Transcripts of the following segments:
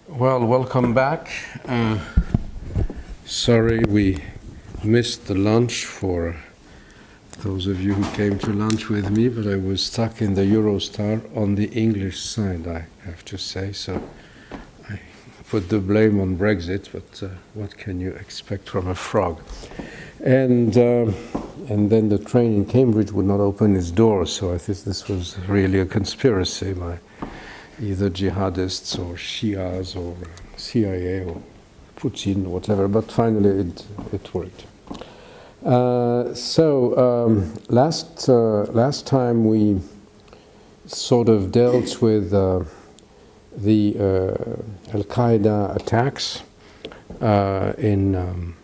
Well, welcome back. Sorry we missed the lunch for those of you who came to lunch with me, but I was stuck in the Eurostar on the English side, I have to say, so I put the blame on Brexit, but what can you expect from a frog? And then the train in Cambridge would not open its doors, so I think this was really a conspiracy by either jihadists or Shias or CIA or Putin or whatever, but finally it worked. Last time we sort of dealt with the Al-Qaeda attacks on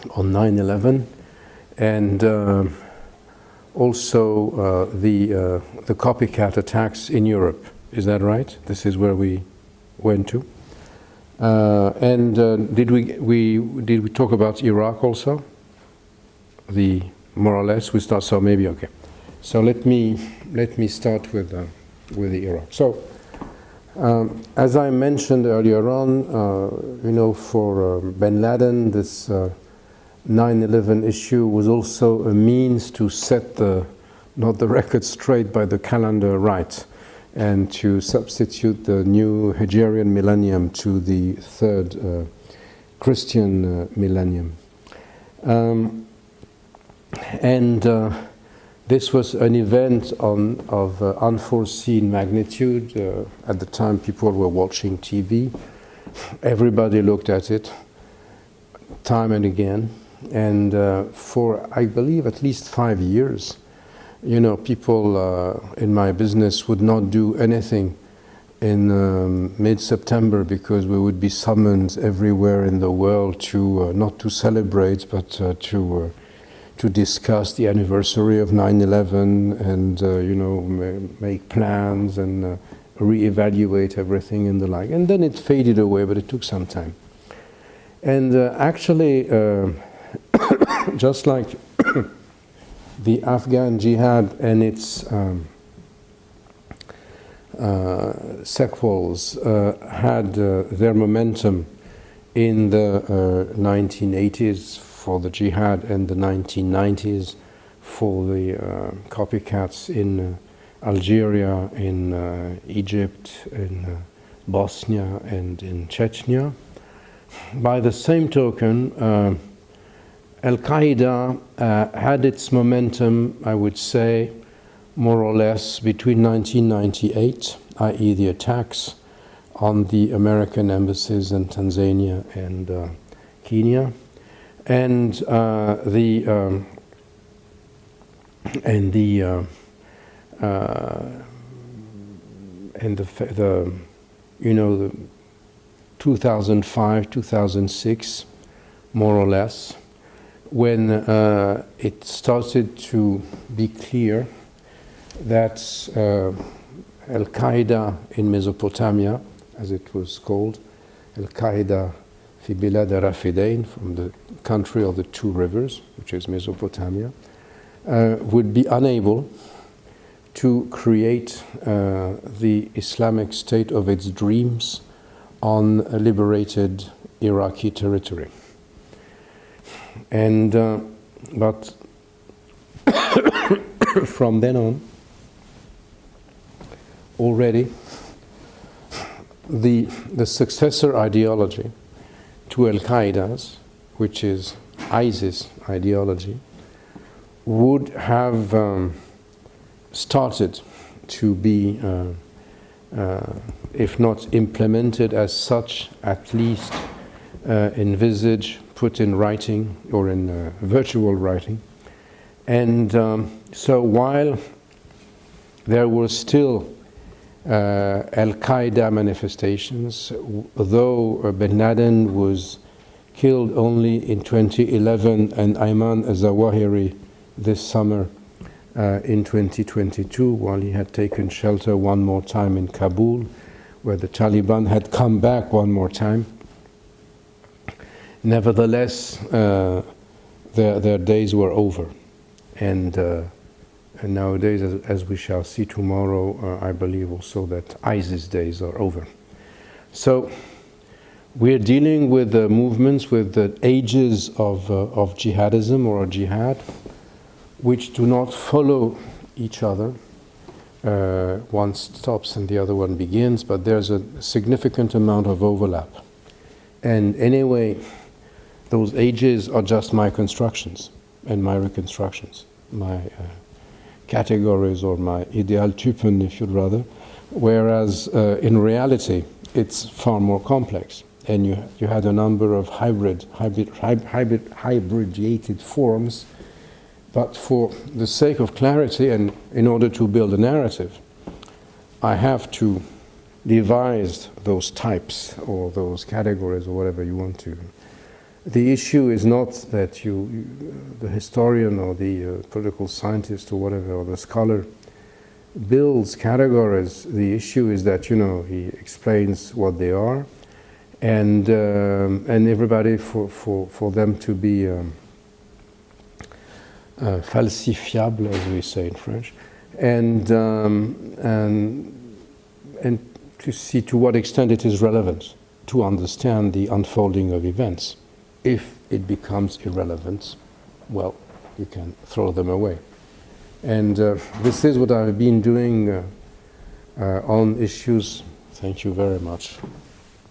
9/11, and also the copycat attacks in Europe. Is that right? This is where we went to. Did we talk about Iraq also? More or less we start. So maybe okay. So let me start with the Iraq. So as I mentioned earlier on, for bin Laden, this 9/11 issue was also a means to set not the record straight, but the calendar right, and to substitute the new Hijrian millennium to the third Christian millennium. This was an event of unforeseen magnitude. At the time, people were watching TV. Everybody looked at it time and again. And for, I believe, at least 5 years, people in my business would not do anything in mid-September because we would be summoned everywhere in the world to not to celebrate, but to discuss the anniversary of 9/11 and make plans and reevaluate everything and the like. And then it faded away, but it took some time. And actually, just like the Afghan jihad and its sequels had their momentum in the 1980s for the jihad and the 1990s for the copycats in Algeria, in Egypt, in Bosnia, and in Chechnya. By the same token, Al-Qaeda had its momentum, I would say, more or less between 1998, i.e. the attacks on the American embassies in Tanzania and Kenya, and the 2005, 2006, more or less, when it started to be clear that Al-Qaeda in Mesopotamia, as it was called, Al-Qaeda fi Bilad al-Rafidain, from the country of the two rivers, which is Mesopotamia, would be unable to create the Islamic State of its dreams on a liberated Iraqi territory. And but from then on, already the successor ideology to Al-Qaeda's, which is ISIS ideology, would have started to be, if not implemented as such, at least envisaged, put in writing or in virtual writing. And so while there were still Al-Qaeda manifestations, though bin Laden was killed only in 2011 and Ayman al-Zawahiri this summer in 2022, while he had taken shelter one more time in Kabul, where the Taliban had come back one more time. Nevertheless, their days were over, and nowadays, as we shall see tomorrow, I believe also that ISIS days are over. So we're dealing with the movements, with the ages of jihadism or jihad, which do not follow each other. One stops and the other one begins, but there's a significant amount of overlap. And anyway, those ages are just my constructions and my reconstructions, my categories or my Idealtypen, if you'd rather, whereas in reality, it's far more complex. And you had a number of hybridated forms, but for the sake of clarity and in order to build a narrative, I have to devise those types or those categories or whatever you want to. The issue is not that the historian or the political scientist or whatever, or the scholar builds categories. The issue is that, he explains what they are, and everybody for them to be falsifiable, as we say in French, and to see to what extent it is relevant to understand the unfolding of events. If it becomes irrelevant, well, you can throw them away. And this is what I've been doing on issues. Thank you very much.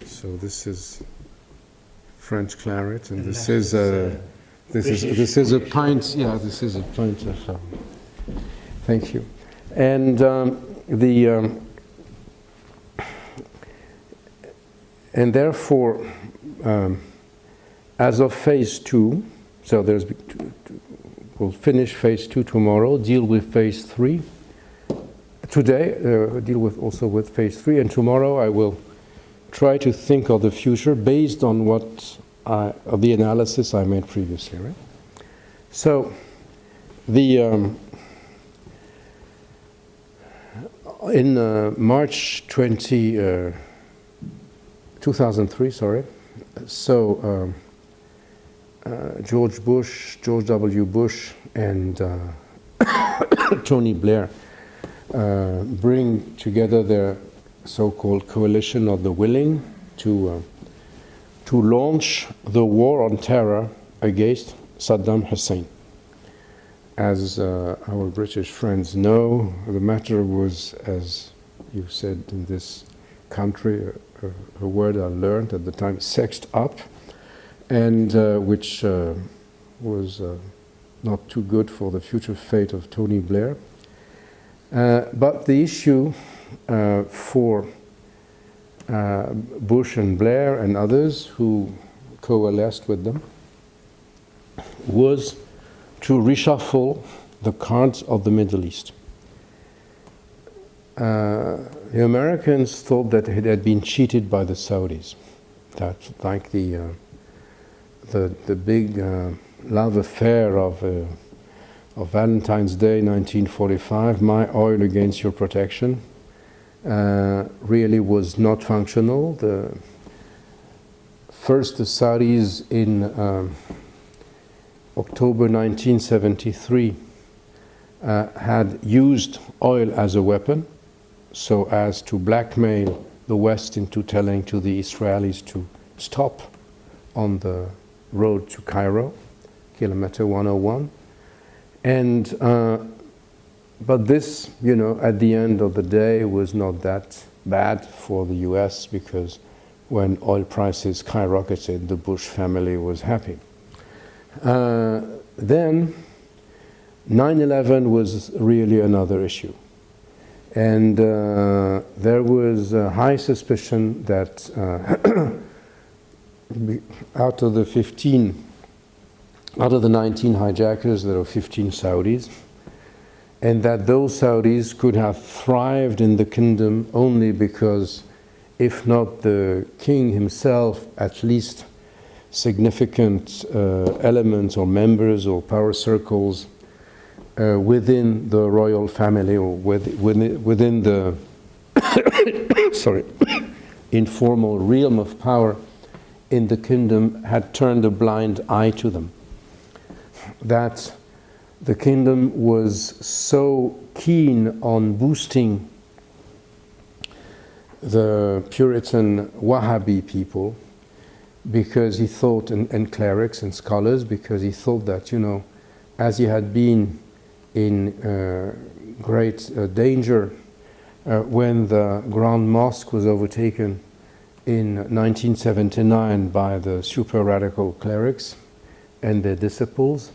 So this is French claret, and this is a pint. Yeah, this is a pint of. Thank you. And and therefore, as of phase 2, so we'll finish phase 2 tomorrow. Deal with phase 3 today. Deal with also with phase 3, and tomorrow I will try to think of the future based on of the analysis I made previously. Right. So in March 2003, sorry. So George W. Bush, and Tony Blair bring together their so-called coalition of the willing to launch the war on terror against Saddam Hussein. As our British friends know, the matter was, as you said in this country, a word I learned at the time, sexed up, and which was not too good for the future fate of Tony Blair. But the issue for Bush and Blair and others who coalesced with them was to reshuffle the cards of the Middle East. The Americans thought that it had been cheated by the Saudis. That, like the big love affair of Valentine's Day 1945, my oil against your protection, really was not functional. First, the Saudis in October 1973 had used oil as a weapon, so as to blackmail the West into telling to the Israelis to stop on the road to Cairo, kilometer 101. And but this, at the end of the day, was not that bad for the US, because when oil prices skyrocketed, the Bush family was happy. Then 9/11 was really another issue. And there was a high suspicion that out of the 19 hijackers, there were 15 Saudis, and that those Saudis could have thrived in the kingdom only because, if not the king himself, at least significant elements or members or power circles within the royal family, or within the informal realm of power in the kingdom, had turned a blind eye to them. That the kingdom was so keen on boosting the Puritan Wahhabi people, because he thought, and clerics and scholars, because he thought that, as he had been in great danger when the Grand Mosque was overtaken in 1979 by the super radical clerics and their disciples,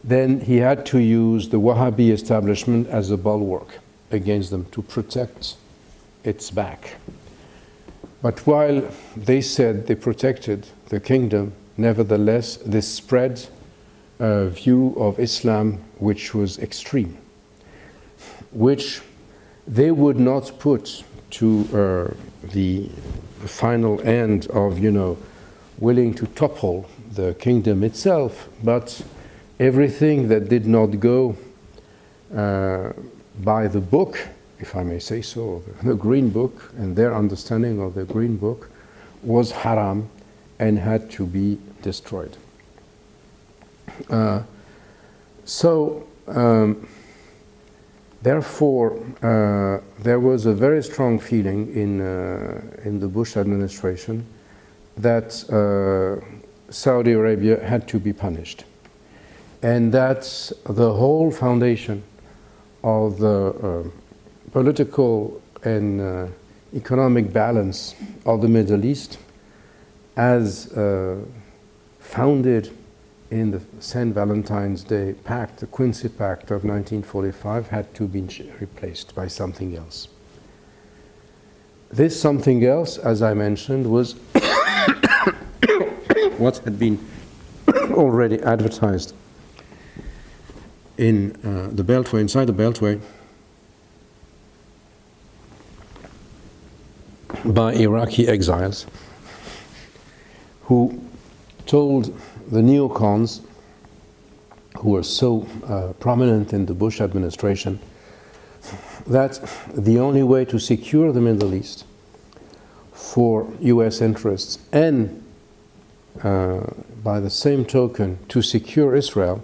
then he had to use the Wahhabi establishment as a bulwark against them to protect its back. But while they said they protected the kingdom, nevertheless, this spread a view of Islam which was extreme, which they would not put to the final end of, willing to topple the kingdom itself, but everything that did not go by the book, if I may say so, the Green Book, and their understanding of the Green Book was haram and had to be destroyed. Therefore, there was a very strong feeling in the Bush administration that Saudi Arabia had to be punished, and that the whole foundation of the political and economic balance of the Middle East, as founded in the St. Valentine's Day Pact, the Quincy Pact of 1945, had to be replaced by something else. This something else, as I mentioned, was what had been already advertised in the Beltway, inside the Beltway, by Iraqi exiles who told the neocons, who were so prominent in the Bush administration, that the only way to secure the Middle East for US interests and by the same token to secure Israel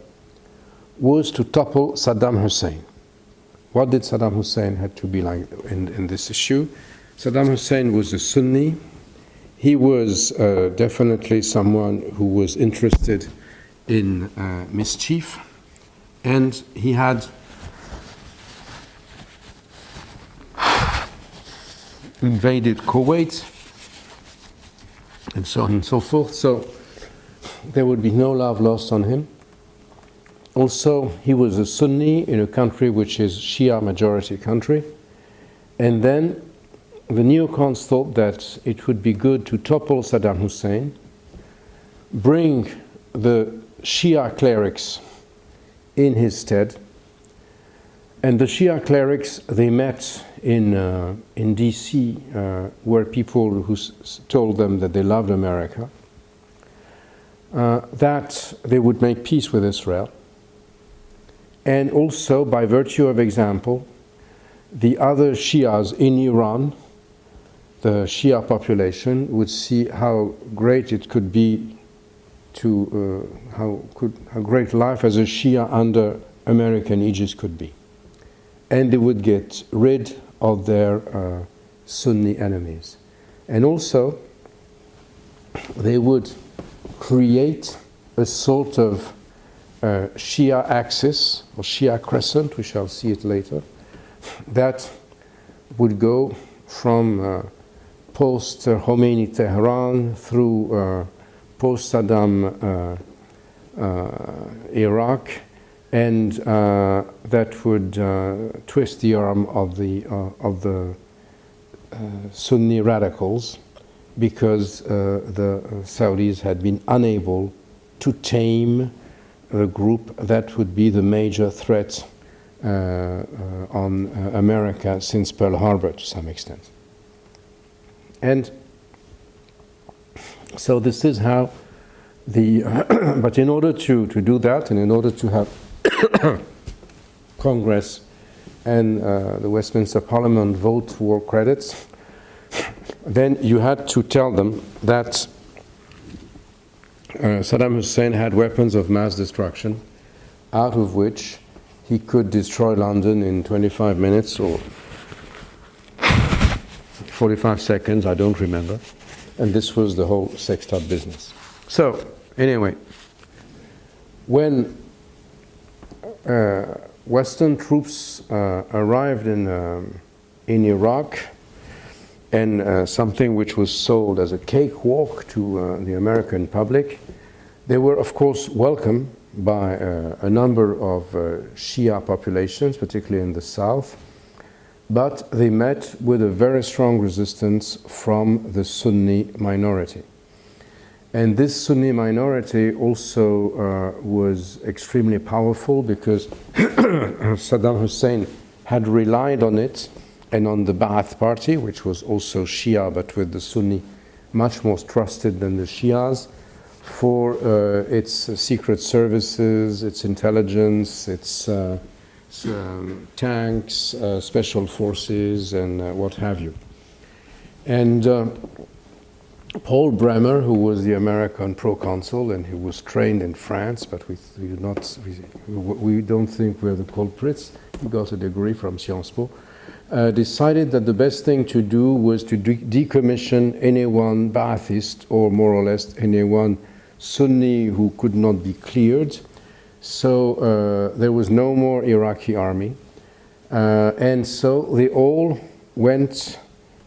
was to topple Saddam Hussein. What did Saddam Hussein have to be like in this issue? Saddam Hussein was a Sunni. He was definitely someone who was interested in mischief, and he had invaded Kuwait, and so on and so forth. So there would be no love lost on him. Also, he was a Sunni in a country which is Shia majority country, and then the neocons thought that it would be good to topple Saddam Hussein, bring the Shia clerics in his stead, and the Shia clerics, they met in DC, where people who told them that they loved America, that they would make peace with Israel, and also, by virtue of example, the other Shias in Iran, the Shia population, would see how great it could be to how great life as a Shia under American aegis could be, and they would get rid of their Sunni enemies, and also they would create a sort of Shia axis or Shia crescent. We shall see it later. That would go from post-Khomeini Tehran through post-Saddam Iraq, and that would twist the arm of the Sunni radicals, because the Saudis had been unable to tame the group that would be the major threat on America since Pearl Harbor to some extent. And so this is how but in order to do that, and in order to have Congress and the Westminster Parliament vote for credits, then you had to tell them that Saddam Hussein had weapons of mass destruction, out of which he could destroy London in 25 minutes or 45 seconds, I don't remember. And this was the whole sextile business. So, anyway, when Western troops arrived in Iraq, and something which was sold as a cakewalk to the American public, they were, of course, welcomed by a number of Shia populations, particularly in the south, but they met with a very strong resistance from the Sunni minority. And this Sunni minority also was extremely powerful because Saddam Hussein had relied on it and on the Ba'ath party, which was also Shia, but with the Sunni much more trusted than the Shias, for its secret services, its intelligence, its tanks, special forces, and what have you. And Paul Bremer, who was the American proconsul and who was trained in France, but we don't think we're the culprits, he got a degree from Sciences Po, decided that the best thing to do was to decommission anyone Ba'athist or more or less anyone Sunni who could not be cleared. So there was no more Iraqi army. And so they all went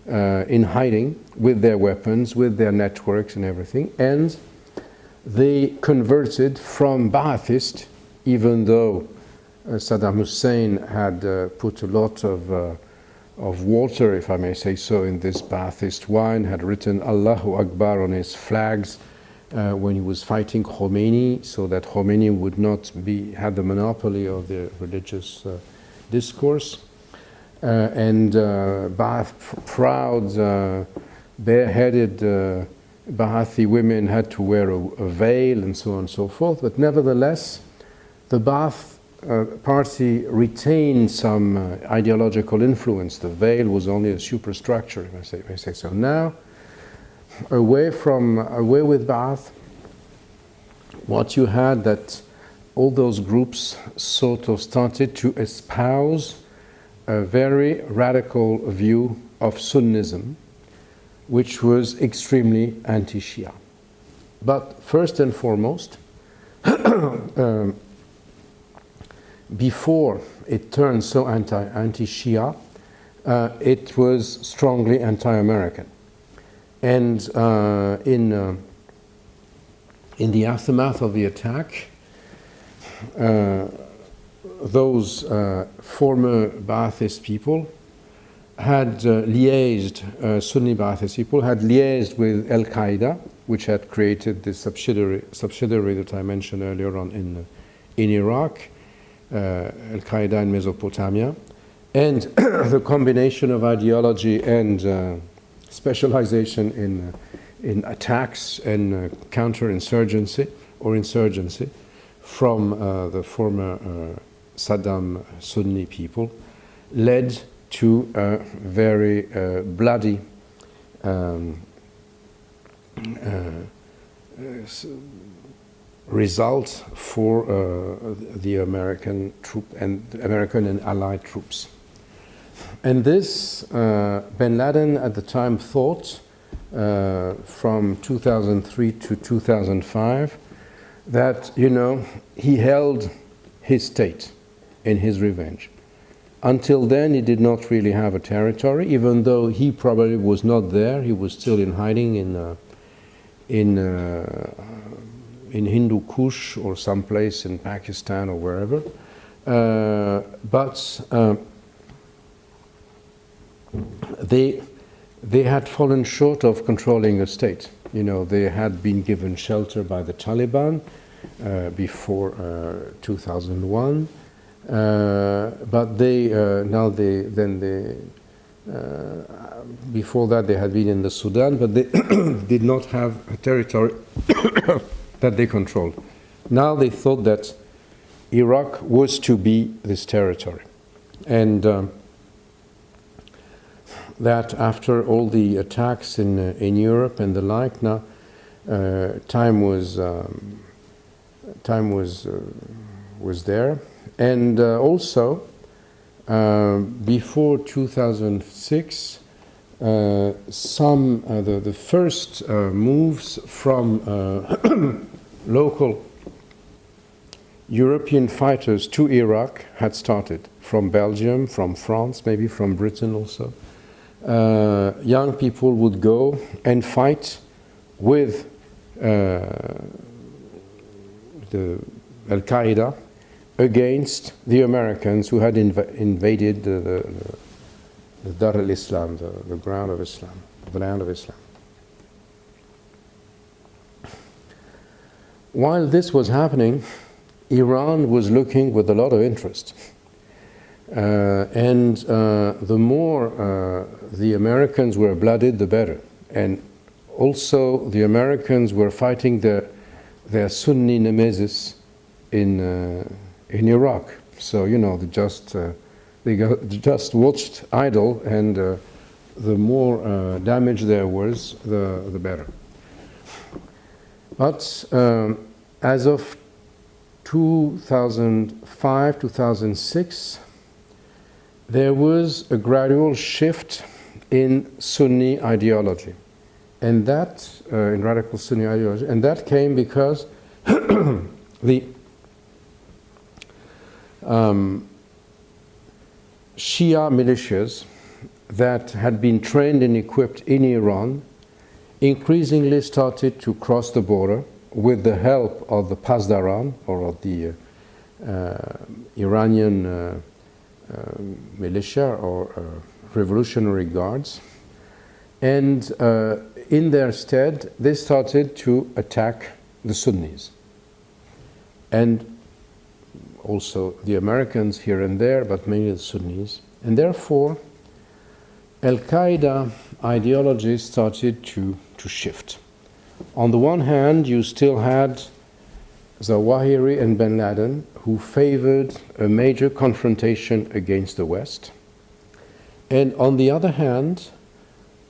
in hiding with their weapons, with their networks and everything. And they converted from Ba'athist, even though Saddam Hussein had put a lot of water, if I may say so, in this Ba'athist wine, had written Allahu Akbar on his flags when he was fighting Khomeini, so that Khomeini would not have the monopoly of the religious discourse. And proud, bareheaded Ba'athi women had to wear a veil and so on and so forth. But nevertheless, the Ba'ath party retained some ideological influence. The veil was only a superstructure, if I say so. Now, away with Ba'ath, what you had that all those groups sort of started to espouse a very radical view of Sunnism, which was extremely anti-Shia. But first and foremost, before it turned so anti-Shia, it was strongly anti-American. And in the aftermath of the attack, those former Ba'athist people had liaised, Sunni Ba'athist people had liaised with Al-Qaeda, which had created this subsidiary that I mentioned earlier on in Iraq, Al-Qaeda in Mesopotamia, and the combination of ideology and specialization in attacks and counterinsurgency or insurgency from the former Saddam Sunni people led to a very bloody result for the American and Allied troops. And this, bin Laden at the time thought, from 2003 to 2005, that, he held his state in his revenge. Until then, he did not really have a territory, even though he probably was not there. He was still in hiding in Hindu Kush or someplace in Pakistan or wherever. But they had fallen short of controlling a state. They had been given shelter by the Taliban before 2001, but before that they had been in the Sudan, but they did not have a territory that they controlled. Now they thought that Iraq was to be this territory, and that after all the attacks in Europe and the like, now time was there, and also before 2006, the first moves from local European fighters to Iraq had started, from Belgium, from France, maybe from Britain also. Young people would go and fight with the Al-Qaeda against the Americans who had invaded the Dar al-Islam, the ground of Islam, the land of Islam. While this was happening, Iran was looking with a lot of interest. And the more the Americans were blooded, the better. And also the Americans were fighting their Sunni nemesis in Iraq. So, you know, they just watched idle, and the more damage there was, the better. But as of 2005, 2006, there was a gradual shift in Sunni ideology, and that in radical Sunni ideology, and that came because the Shia militias that had been trained and equipped in Iran increasingly started to cross the border with the help of the Pasdaran, or of the Iranian militia or revolutionary guards, and in their stead they started to attack the Sunnis, and also the Americans here and there, but mainly the Sunnis. And therefore Al-Qaeda ideology started to shift. On the one hand, you still had Zawahiri and bin Laden, who favored a major confrontation against the West. And on the other hand,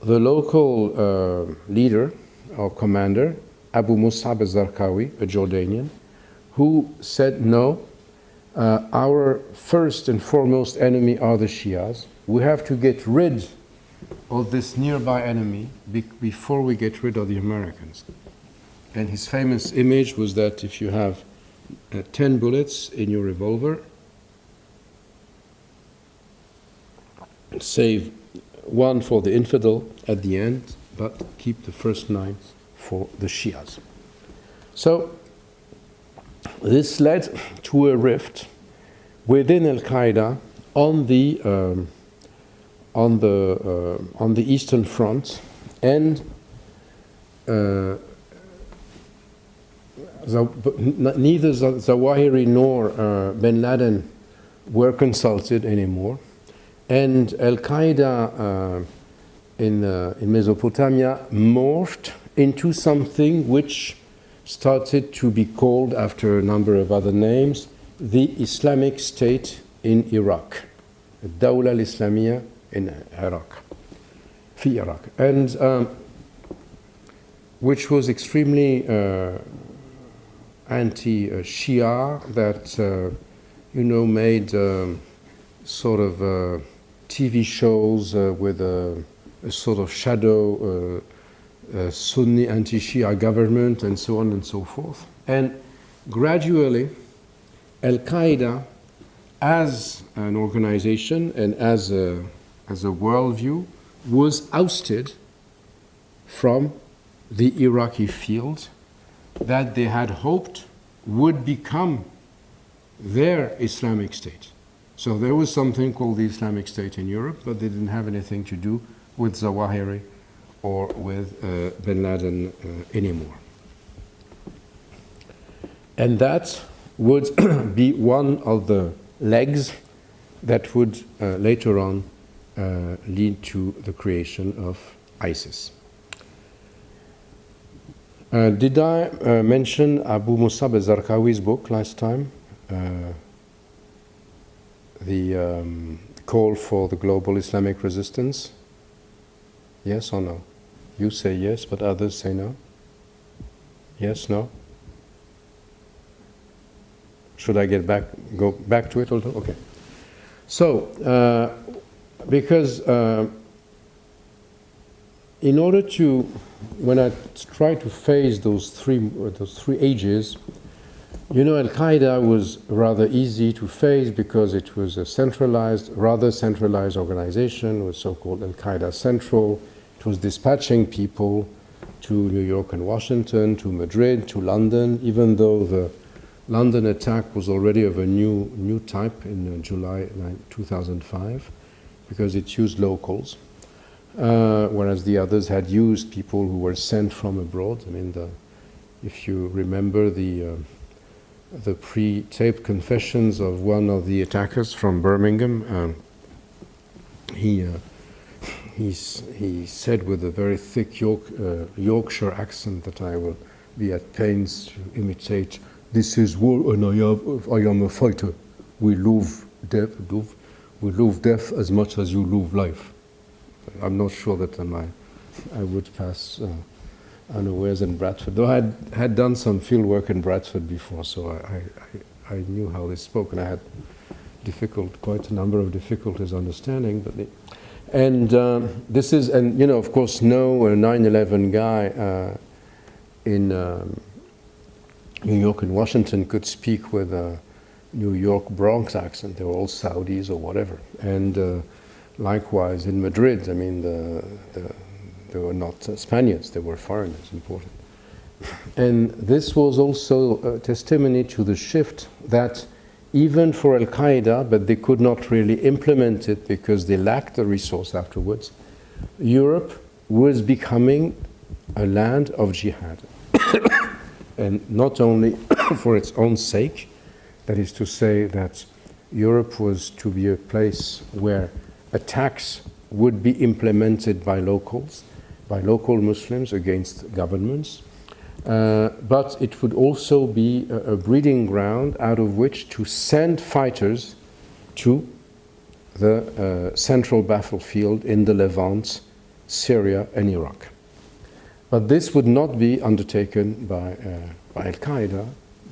the local leader or commander, Abu Musab al-Zarqawi, a Jordanian, who said, no, our first and foremost enemy are the Shias. We have to get rid of this nearby enemy before we get rid of the Americans. And his famous image was that if you have 10 bullets in your revolver, save one for the infidel at the end, but keep the first 9 for the Shias. So this led to a rift within Al-Qaeda on the Eastern Front, and neither Zawahiri nor bin Laden were consulted anymore, and Al-Qaeda in Mesopotamia morphed into something which started to be called, after a number of other names, the Islamic State in Iraq, Dawla al-Islamiyya in Iraq, fi Iraq, and which was extremely anti-Shia, that made sort of TV shows with a sort of shadow Sunni anti-Shia government, and so on and so forth. And gradually, Al-Qaeda, as an organization and as a worldview, was ousted from the Iraqi field that they had hoped would become their Islamic State. So there was something called the Islamic State in Europe, but they didn't have anything to do with Zawahiri or with bin Laden anymore. And that would be one of the legs that would later on lead to the creation of ISIS. Did I mention Abu Musab al-Zarqawi's book last time? The Call for the Global Islamic Resistance? Yes or no? You say yes, but others say no? Yes, no? Should I go back to it a little? Okay. So, because in order to, when I try to phase those three ages, you know, Al-Qaeda was rather easy to phase because it was a rather centralized organization, was so-called Al-Qaeda Central. It was dispatching people to New York and Washington, to Madrid, to London, even though the London attack was already of a new type in July 2005, because it used locals, whereas the others had used people who were sent from abroad. I mean, if you remember the pre-taped confessions of one of the attackers from Birmingham, he said with a very thick Yorkshire accent that I will be at pains to imitate, "This is war and I am a fighter. We love death as much as you love life." I'm not sure that I would pass unawares in Bradford, though I had done some field work in Bradford before, so I knew how they spoke, and I had quite a number of difficulties understanding. But this is, and you know, of course, no 9/11 guy in New York and Washington could speak with a New York Bronx accent. They were all Saudis or whatever, and likewise in Madrid. I mean, they were not Spaniards, they were foreigners, important. And this was also a testimony to the shift that even for Al-Qaeda, but they could not really implement it because they lacked the resource afterwards, Europe was becoming a land of jihad. And not only for its own sake, that is to say that Europe was to be a place where attacks would be implemented by locals, by local Muslims against governments, but it would also be a breeding ground out of which to send fighters to the central battlefield in the Levant, Syria and Iraq. But this would not be undertaken by Al-Qaeda,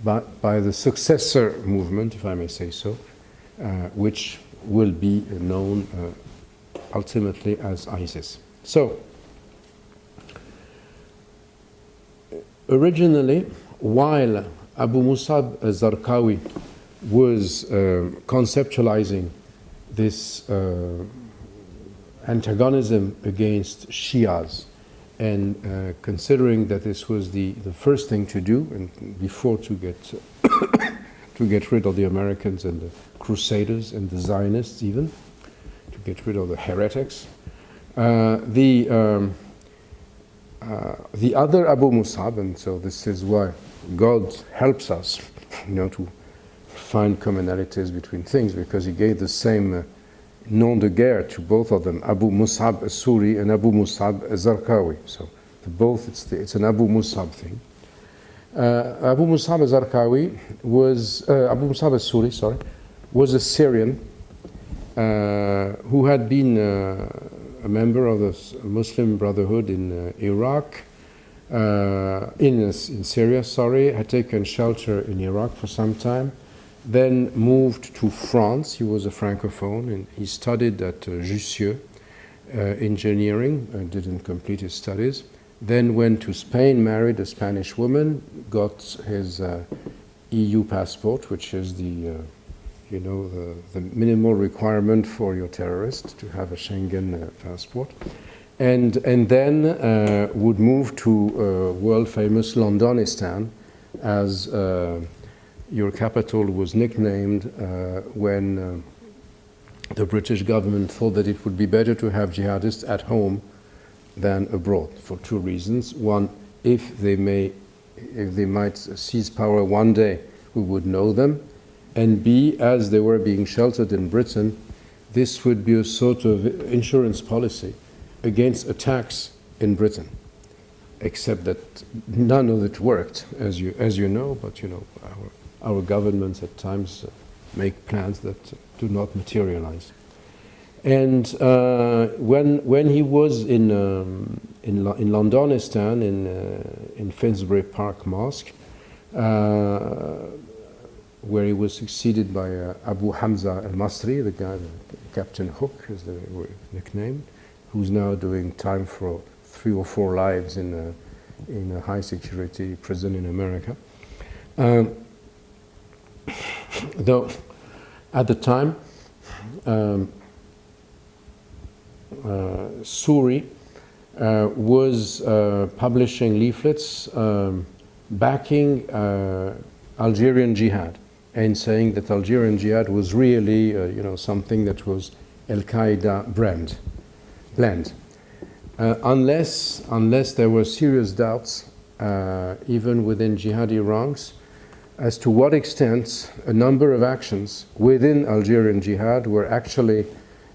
but by the successor movement, if I may say so, which will be known ultimately as ISIS. So, originally, while Abu Musab al-Zarqawi was conceptualizing this antagonism against Shias, and considering that this was the first thing to do, and before to get rid of the Americans and the Crusaders and the Zionists, even to get rid of the heretics, the other Abu Musab, and so this is why God helps us, you know, to find commonalities between things, because he gave the same nom de guerre to both of them, Abu Musab al-Suri and Abu Musab al-Zarqawi. So both, it's an Abu Musab thing. Abu Musab al-Zarqawi was, Abu Musab al-Suri, sorry, was a Syrian who had been a member of the Muslim Brotherhood in Iraq, in Syria, sorry, had taken shelter in Iraq for some time, then moved to France. He was a Francophone, and he studied at Jussieu engineering, didn't complete his studies, then went to Spain, married a Spanish woman, got his EU passport, which is the minimal requirement for your terrorist to have a Schengen passport, and then would move to world famous Londonistan, as your capital was nicknamed when the British government thought that it would be better to have jihadists at home than abroad, for two reasons. One, if they might seize power one day, we would know them. And B, as they were being sheltered in Britain, this would be a sort of insurance policy against attacks in Britain. Except that none of it worked, as you know. But you know, our governments at times make plans that do not materialize. And when he was in Londonistan, in Finsbury Park Mosque, where he was succeeded by Abu Hamza al-Masri, the guy, Captain Hook is the nickname, who's now doing time for 3 or 4 lives in a high security prison in America. Though at the time, Suri was publishing leaflets backing Algerian jihad and saying that Algerian jihad was really, something that was Al-Qaeda blend. Unless there were serious doubts, even within jihadi ranks, as to what extent a number of actions within Algerian jihad were actually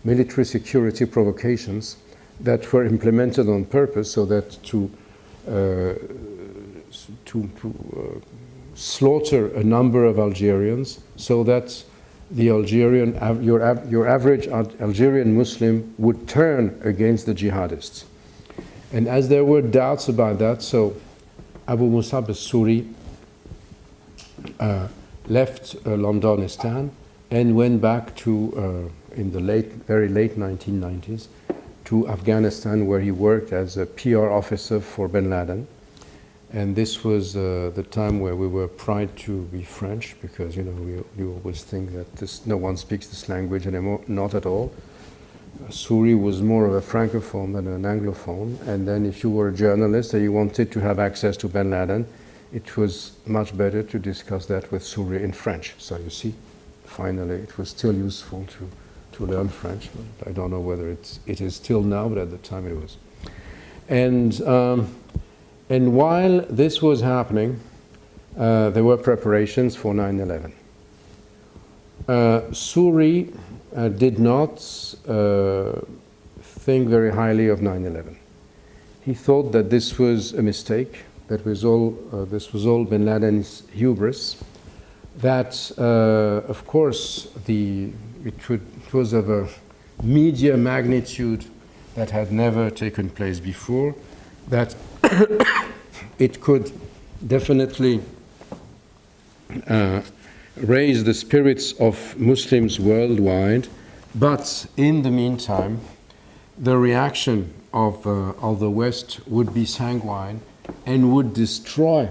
military security provocations that were implemented on purpose so that to slaughter a number of Algerians, so that the your average Algerian Muslim would turn against the jihadists. And as there were doubts about that, so Abu Musab al-Suri left Londonistan and went back to, in the very late 1990s, to Afghanistan, where he worked as a PR officer for bin Laden. And this was the time where we were proud to be French, because you always think that no one speaks this language anymore. Not at all. Suri was more of a francophone than an anglophone. And then if you were a journalist and you wanted to have access to bin Laden, it was much better to discuss that with Suri in French. So you see, finally, it was still useful to learn French. I don't know whether it is still now, but at the time it was. And while this was happening, there were preparations for 9/11. Suri did not think very highly of 9/11. He thought that this was a mistake, that this was all bin Laden's hubris, that, of course, it was of a media magnitude that had never taken place before, that it could definitely raise the spirits of Muslims worldwide, but in the meantime, the reaction of the West would be sanguine and would destroy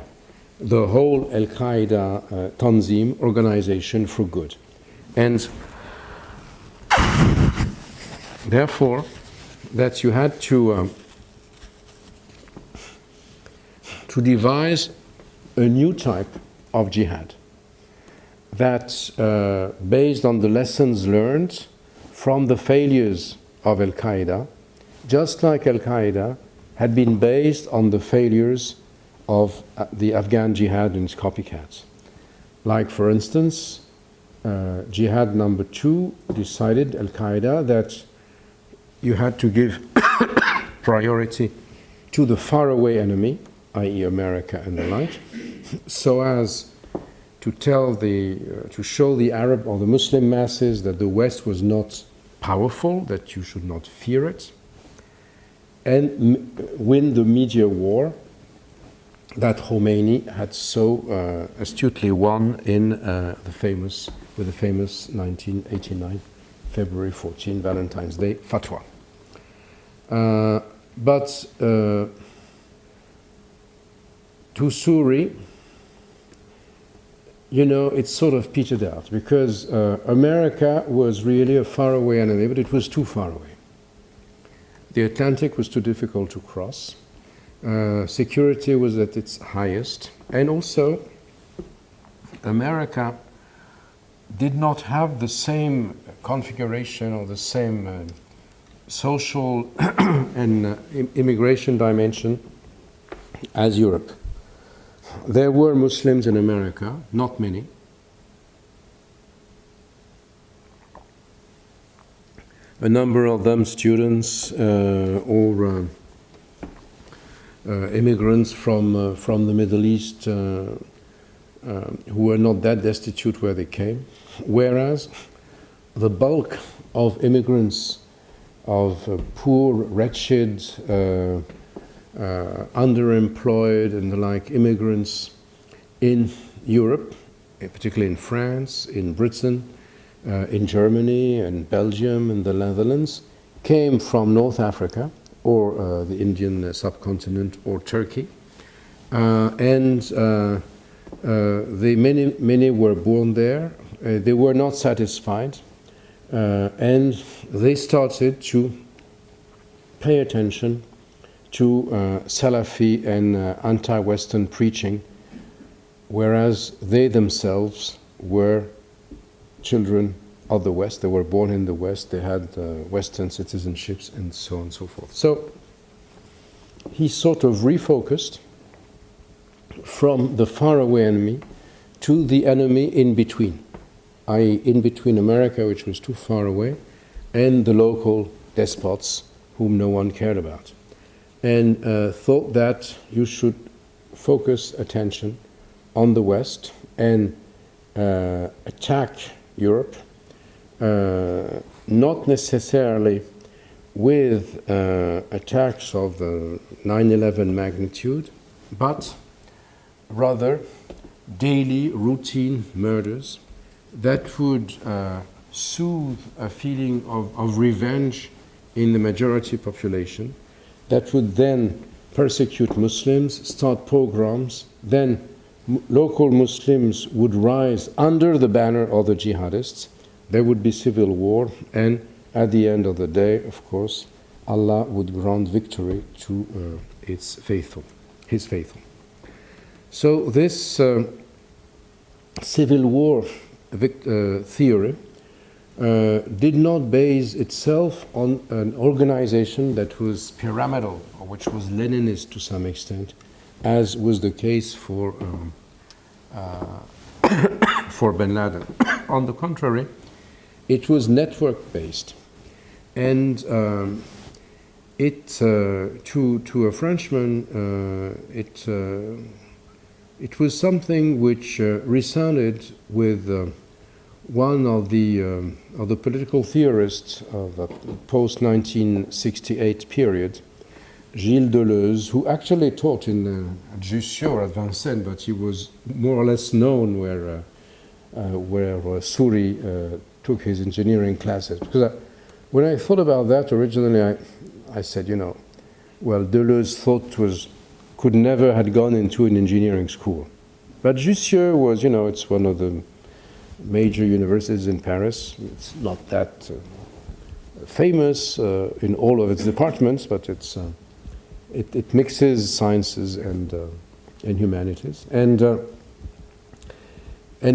the whole Al-Qaeda Tanzim organization for good. And therefore, that you had to devise a new type of jihad that, based on the lessons learned from the failures of Al-Qaeda, just like Al-Qaeda had been based on the failures of the Afghan jihad and its copycats. Like, for instance, Jihad number 2 decided, Al-Qaeda, that you had to give priority to the faraway enemy, i.e. America and the like, so as to to show the Arab or the Muslim masses that the West was not powerful, that you should not fear it, and win the media war that Khomeini had so astutely won in with the famous 1989 February 14 Valentine's Day fatwa. But to Suri, it sort of petered out, because America was really a faraway enemy, but it was too far away. The Atlantic was too difficult to cross. Security was at its highest. And also, America did not have the same configuration or the same social and immigration dimension as Europe. There were Muslims in America, not many. A number of them students or immigrants from the Middle East who were not that destitute where they came, whereas the bulk of immigrants, of poor, wretched, underemployed and the like immigrants in Europe, particularly in France, in Britain, in Germany and Belgium and the Netherlands, came from North Africa or the Indian subcontinent, or Turkey. Many were born there. They were not satisfied, and they started to pay attention to Salafi and anti-Western preaching, whereas they themselves were children of the West. They were born in the West. They had Western citizenships, and so on and so forth. So he sort of refocused from the faraway enemy to the enemy in between, i.e. in between America, which was too far away, and the local despots whom no one cared about, and thought that you should focus attention on the West and attack Europe, not necessarily with attacks of the 9/11 magnitude, but rather daily routine murders that would soothe a feeling of revenge in the majority population, that would then persecute Muslims, start pogroms, then local Muslims would rise under the banner of the jihadists, there would be civil war, and at the end of the day, of course, Allah would grant victory to His faithful. So this civil war theory did not base itself on an organization that was pyramidal, or which was Leninist to some extent, as was the case for bin Laden. On the contrary, it was network-based, and to a Frenchman, it was something which resounded with one of the political theorists of the post-1968 period, Gilles Deleuze, who actually taught in Jussieu at Vincennes, but he was more or less known where Souris took his engineering classes. Because when I thought about that originally, I said, well, Deleuze could never have gone into an engineering school. But Jussieu was, it's one of the major universities in Paris. It's not that famous in all of its departments, but it mixes sciences and humanities. And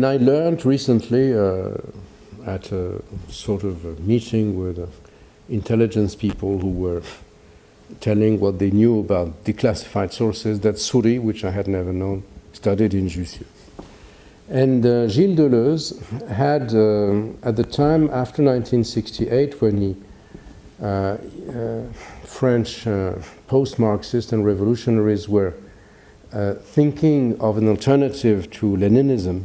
I learned recently at a sort of a meeting with intelligence people who were telling what they knew about declassified sources that Souris, which I had never known, studied in Jussieu. And Gilles Deleuze had, at the time after 1968, when he French post-Marxists and revolutionaries were thinking of an alternative to Leninism,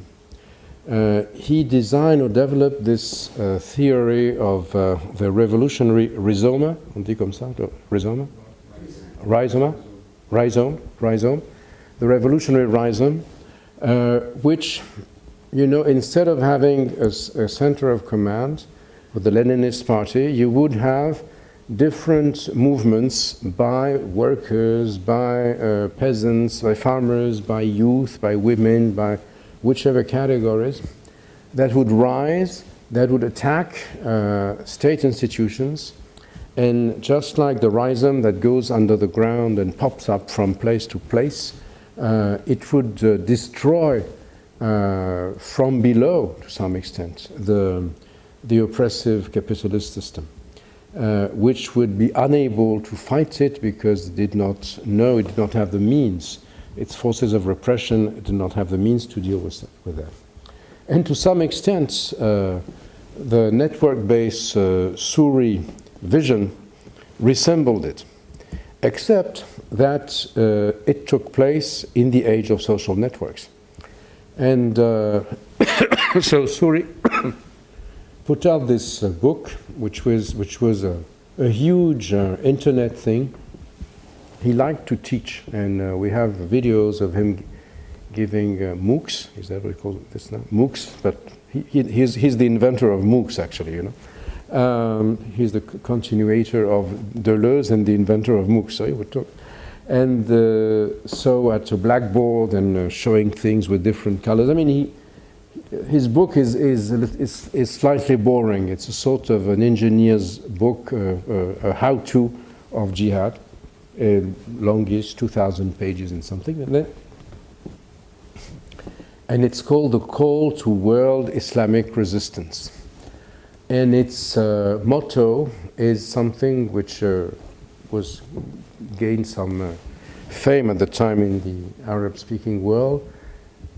he designed or developed this theory of the revolutionary rhizome, on dit comme ça, rhizome, the revolutionary rhizome, which, instead of having a center of command with the Leninist party, you would have different movements by workers, by peasants, by farmers, by youth, by women, by whichever categories, that would rise, that would attack state institutions, and just like the rhizome that goes under the ground and pops up from place to place, it would destroy from below, to some extent, the oppressive capitalist system, which would be unable to fight it because it did not know, it did not have the means. Its forces of repression did not have the means to deal with that. And to some extent, the network-based Souris vision resembled it, except that it took place in the age of social networks. And so Souris put out this book, which was a huge internet thing. He liked to teach, and we have videos of him giving MOOCs. Is that what we call this now? MOOCs, but he's the inventor of MOOCs, actually, He's the continuator of Deleuze and the inventor of MOOC. So he would talk. And so at a blackboard and showing things with different colors. I mean, his book is slightly boring. It's a sort of an engineer's book, a how-to of jihad, longish, 2,000 pages and something. And it's called The Call to World Islamic Resistance. And its motto is something which was gained some fame at the time in the Arab-speaking world.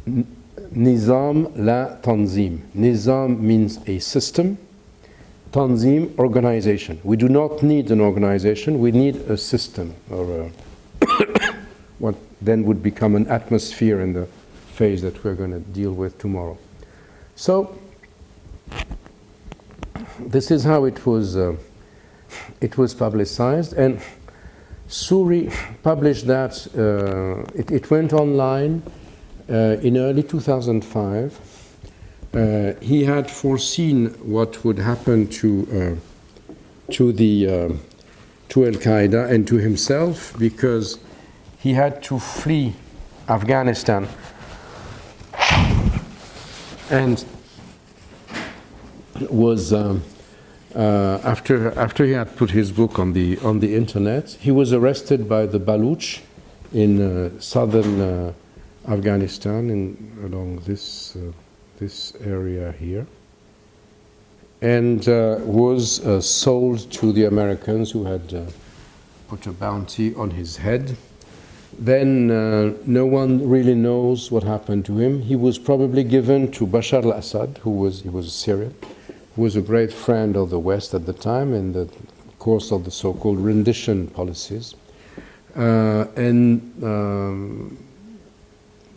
Nizam la Tanzim. Nizam means a system. Tanzim, organization. We do not need an organization, we need a system, or what then would become an atmosphere in the phase that we're going to deal with tomorrow. So, this is how it was publicized, and Suri published that. It went online in early 2005. He had foreseen what would happen to Al-Qaeda and to himself, because he had to flee Afghanistan, and was after he had put his book on the internet, he was arrested by the Baluch in southern Afghanistan, along this area here, and was sold to the Americans, who had put a bounty on his head. Then no one really knows what happened to him. He was probably given to Bashar al-Assad, he was a Syrian, who was a great friend of the West at the time in the course of the so-called rendition policies.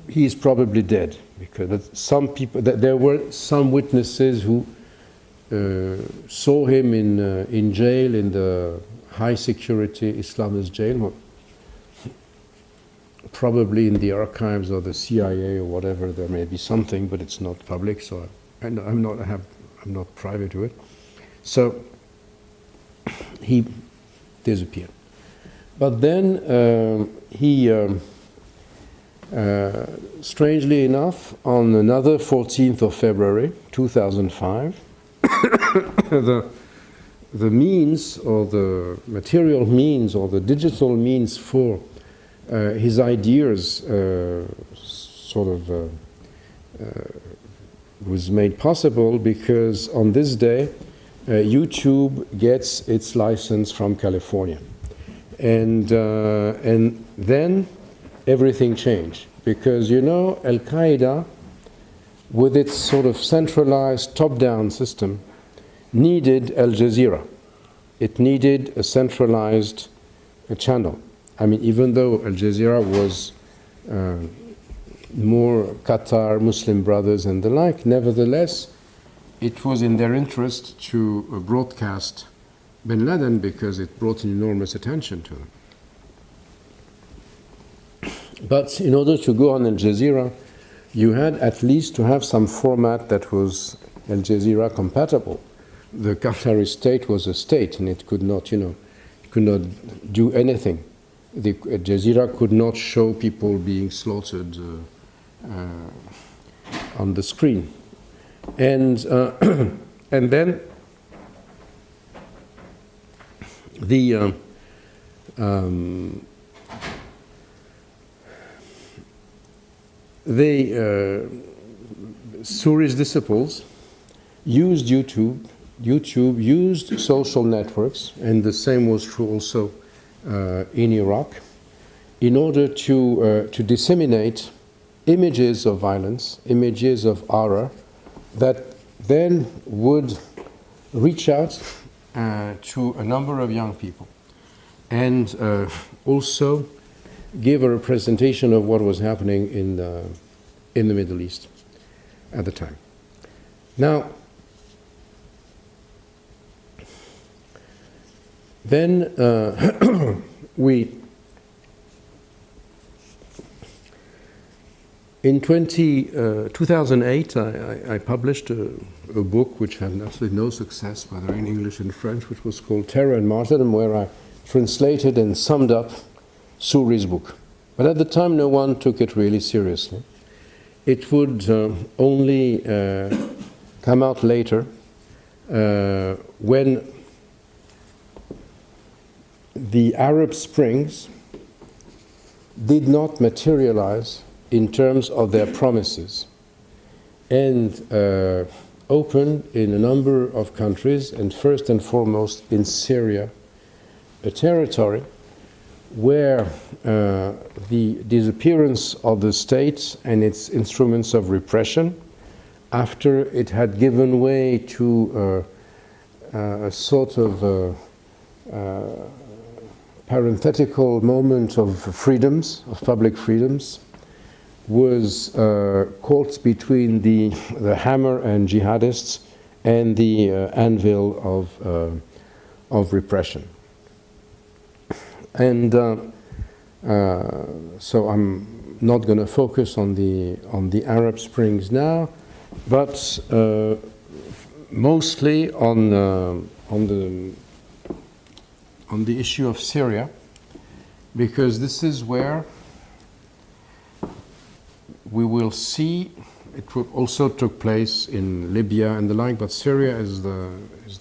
He is probably dead, because some people, there were some witnesses who saw him in jail, in the high security Islamist jail, probably in the archives of the CIA or whatever. There may be something, but it's not public, so I'm not privy to it. So he disappeared. But then strangely enough, on another 14th of February 2005, the means, or the material means, or the digital means for his ideas was made possible, because on this day YouTube gets its license from California, and then everything changed, because Al-Qaeda, with its sort of centralized top-down system, needed Al Jazeera. It needed a centralized channel. I mean, even though Al Jazeera was more Qatar, Muslim Brothers and the like, nevertheless, it was in their interest to broadcast bin Laden, because it brought enormous attention to them. But in order to go on Al Jazeera, you had at least to have some format that was Al Jazeera compatible. The Qatari state was a state, and it could not, do anything. The Al Jazeera could not show people being slaughtered on the screen, and then the Suri's disciples used YouTube, used social networks, and the same was true also in Iraq, in order to disseminate images of violence, images of horror, that then would reach out to a number of young people, and also give a representation of what was happening in the Middle East at the time. Now, then In 2008, I published a book which had absolutely no success, whether in English and French, which was called Terror and Martyrdom, where I translated and summed up Souri's book. But at the time, no one took it really seriously. It would only come out later when the Arab Springs did not materialize in terms of their promises and opened in a number of countries, and first and foremost in Syria, a territory where the disappearance of the state and its instruments of repression, after it had given way to a sort of parenthetical moment of freedoms, of public freedoms, was caught between the hammer and jihadists and the anvil of repression. And so I'm not going to focus on the Arab Springs now, but mostly on the issue of Syria, because this is where we will see. It also took place in Libya and the like, but Syria is the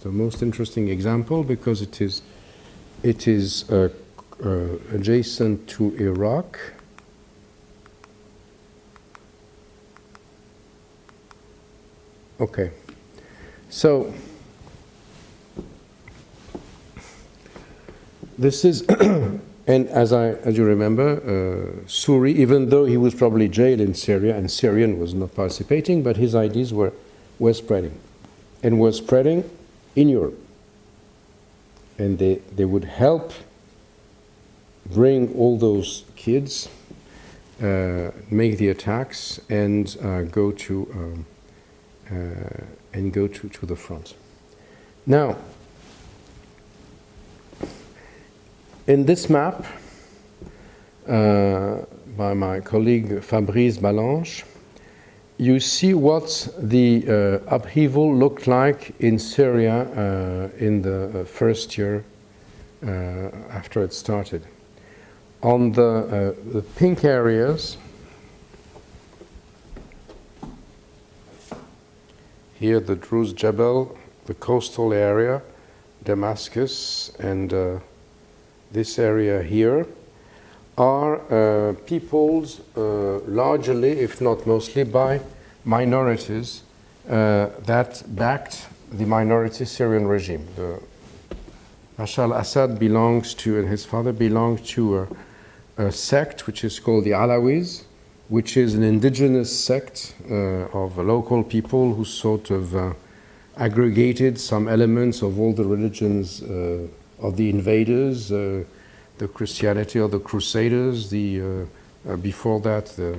most interesting example because it is adjacent to Iraq. Okay, so this is, and as you remember, Souri, even though he was probably jailed in Syria and Syrian was not participating, but his ideas were spreading, and were spreading in Europe. And they would help bring all those kids, make the attacks, and go to the front. Now, in this map by my colleague Fabrice Balanche, you see what the upheaval looked like in Syria in the first year after it started. On the pink areas, here the Druze Jebel, the coastal area, Damascus, and this area here, are peopled largely, if not mostly, by minorities that backed the minority Syrian regime. Bashar al-Assad belongs to, and his father belonged to a sect which is called the Alawis, which is an indigenous sect of local people who sort of aggregated some elements of all the religions of the invaders, the Christianity of the Crusaders, before that the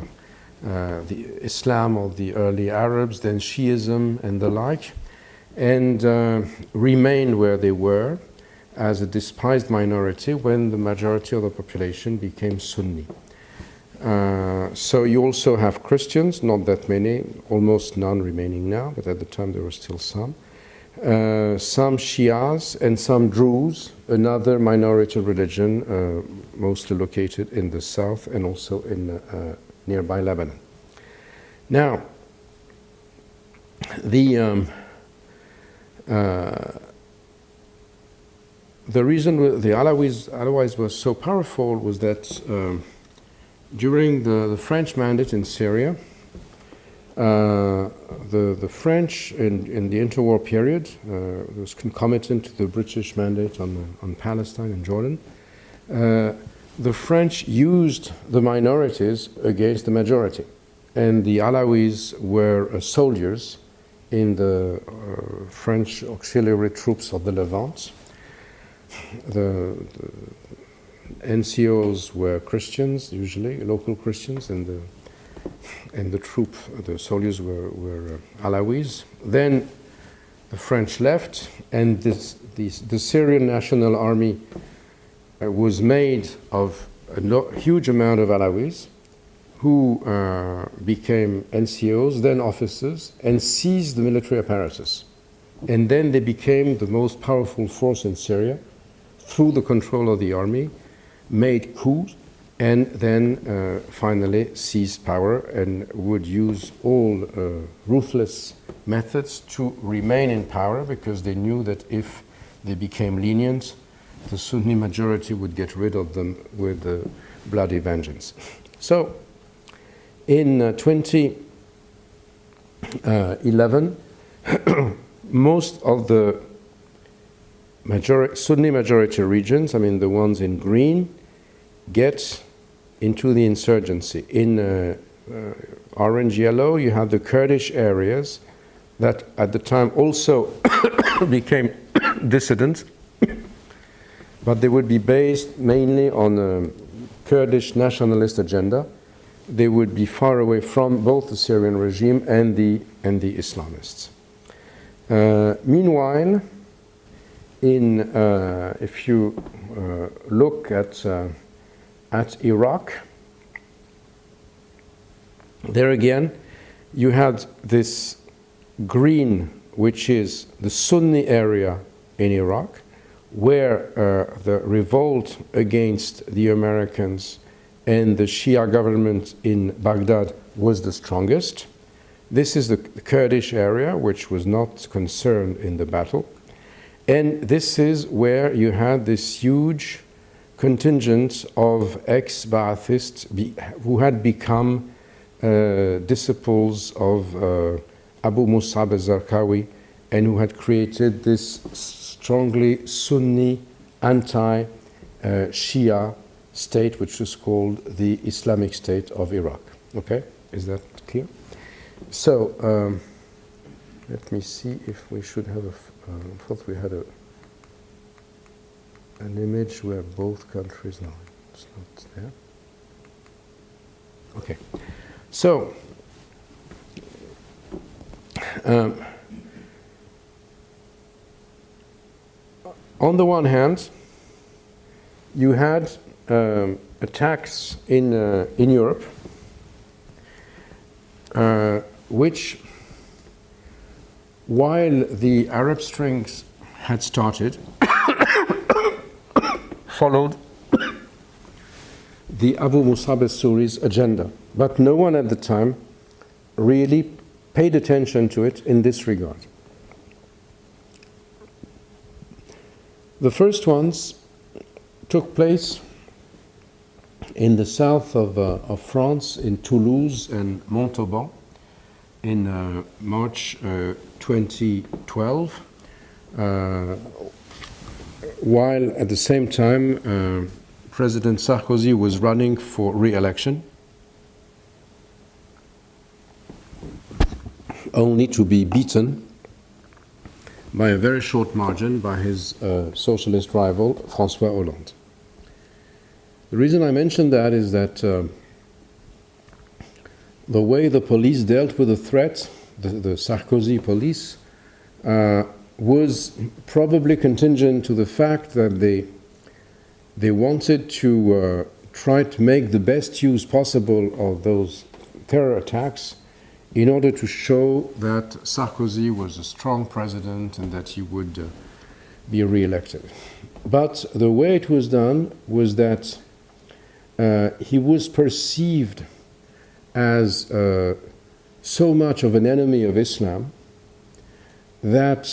Islam of the early Arabs, then Shiism and the like, and remained where they were as a despised minority when the majority of the population became Sunni. So you also have Christians, not that many, almost none remaining now, but at the time there were still some Shias, and some Druze, another minority religion, mostly located in the south and also in nearby Lebanon. Now, the reason the Alawis were so powerful was that during the French mandate in Syria, the French in the interwar period was concomitant to the British mandate on Palestine and Jordan. The French used the minorities against the majority, and the Alawis were soldiers in the French auxiliary troops of the Levant. The NCOs were Christians, usually local Christians, and the soldiers were Alawis. Then the French left, and the Syrian National Army was made of a huge amount of Alawis who became NCOs, then officers, and seized the military apparatus. And then they became the most powerful force in Syria through the control of the army, made coups, and then finally seized power and would use all ruthless methods to remain in power, because they knew that if they became lenient, the Sunni majority would get rid of them with bloody vengeance. So in 2011, most of the Sunni majority regions, I mean the ones in green, get into the insurgency. In orange, yellow, you have the Kurdish areas that at the time also became dissident, but they would be based mainly on a Kurdish nationalist agenda. They would be far away from both the Syrian regime and the Islamists. Meanwhile, if you look at Iraq, there again, you had this green, which is the Sunni area in Iraq, where the revolt against the Americans and the Shia government in Baghdad was the strongest. This is the Kurdish area, which was not concerned in the battle. And this is where you had this huge contingent of ex-Ba'athists who had become disciples of Abu Musab al-Zarqawi, and who had created this strongly Sunni anti-Shia state, which is called the Islamic State of Iraq. Okay, is that clear? So let me see if we should have I thought we had an image where both countries. No, it's not there. Okay, so on the one hand, you had attacks in Europe, which, while the Arab Springs had started, followed the Abu Musab al-Suri's agenda. But no one at the time really paid attention to it in this regard. The first ones took place in the south of France, in Toulouse and Montauban, in March 2012, while at the same time President Sarkozy was running for re-election, only to be beaten by a very short margin by his socialist rival, François Hollande. The reason I mention that is that the way the police dealt with the threat, the Sarkozy police, was probably contingent to the fact that they wanted to try to make the best use possible of those terror attacks in order to show that Sarkozy was a strong president and that he would be re-elected. But the way it was done was that he was perceived as so much of an enemy of Islam that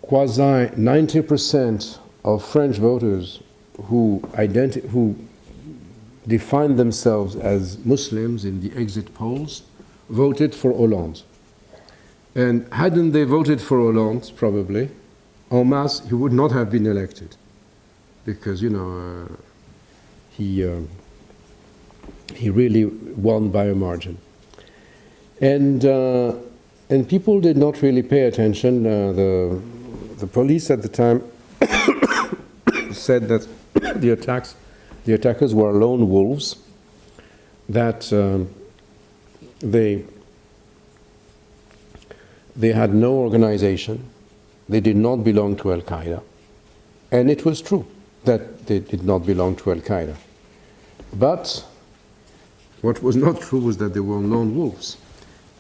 quasi 90% of French voters who defined themselves as Muslims in the exit polls voted for Hollande. And hadn't they voted for Hollande, probably, en masse, he would not have been elected. Because, you know, he really won by a margin. And people did not really pay attention. The police at the time said that the attackers were lone wolves, that they had no organization, they did not belong to Al-Qaeda, and it was true that they did not belong to Al-Qaeda. But What was not true was that they were lone wolves.